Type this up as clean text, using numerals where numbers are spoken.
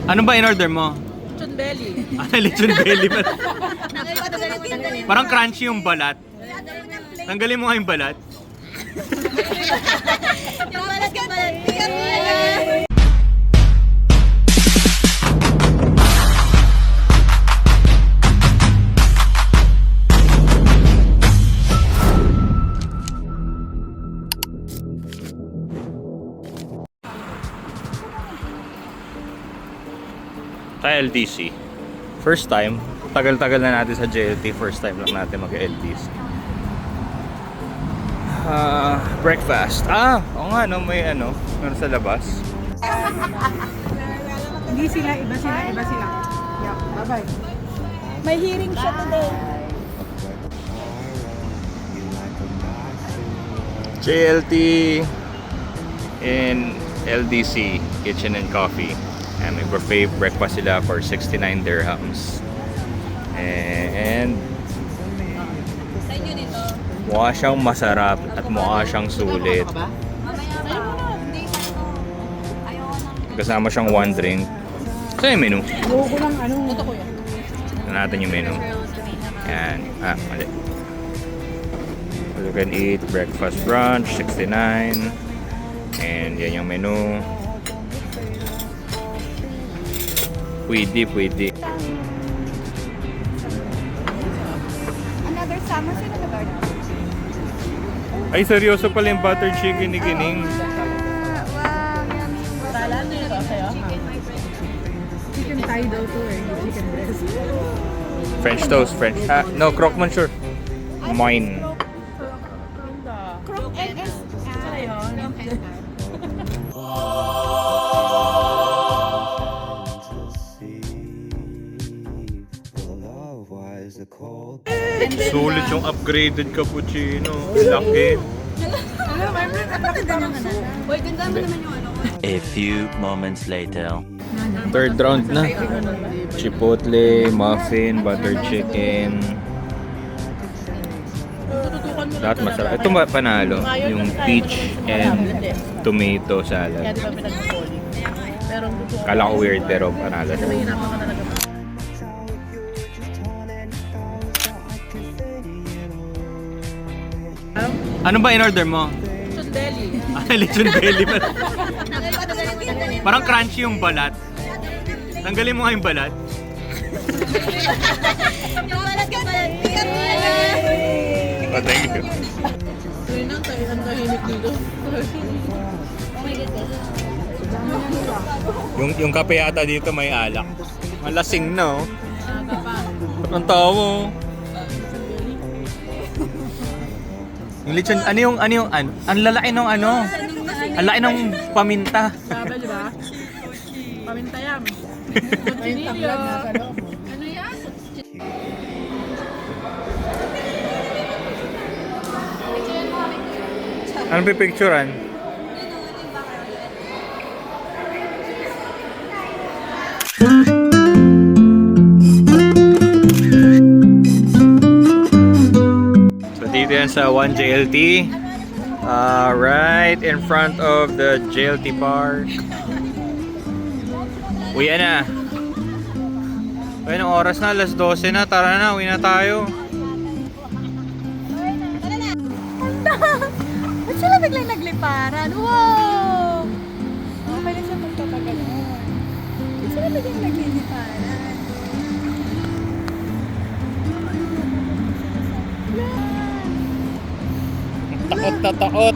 Ano ba in-order mo? Lechon belly. Lechon belly pa. Parang crunchy yung balat. Tanggalin mo nga yung balat. Yung balat. Tayo LTC. First time. Tagal-tagal na natin sa JLT. First time lang natin mag-LTC. Breakfast. Oo nga no, may ano sa labas. Hindi sila, iba sila. Yeah, bye-bye. May hearing siya today. JLT in LDC Kitchen and Coffee. And may buffet breakfast sila for 69 dirhams. And mukha siyang masarap at mukha siyang sulit. Kasama siyang one drink. So yung menu. Buo ko lang ano. Ito ko yan. Tignan natin yung menu. Yan. Mali. You can eat breakfast brunch 69. And yan yung menu. Pwede. Another summer sila na garden. Ay, seryoso pala yung butter chicken ni Gining. Wow, yummy. Tala na yun sa'yo. Chicken thigh daw to eh. Chicken breast. French toast, no, croque monsieur. Mine. Crook and is. Sulit yung upgraded cappuccino. Laki. Boy, ganda mo naman yung ano. A few moments later. Third round na. Chipotle, muffin, butter chicken. Lahat masarap. Ito panalo. Yung peach and tomato salad. Kaya di ba pinag-calling? Pero tutukan. Kala ko weird pero panalo. Mahirap ako talaga. Ano ba in-order mo? Lechon belly. Lechon belly pa. Parang crunchy yung balat. Tanggalin mo nga yung balat. Yung balat. Thank you. Tuloy nang tayo ang tahimik dito. Oh my God. Yung kape yata dito may alak. Malasing na oh. Aga pa. Ba't ang tawa mo? Yung lechon, ano yung, ang lalaki ng ano? Ang laki ng paminta. Sabi, di ba? Paminta yan. Chinillo. Ano yan? Anong pipicturean? So dito yan sa 1JLT. Right in front of the JLT Park. Uwi na. Uy, anong oras na? Alas 12 na. Tara na, uwi na tayo. Ba't sila biglang nagliparan? Wow! Okay na siya magtatagal. Ba't sila biglang nagliliparan? Takot na takot.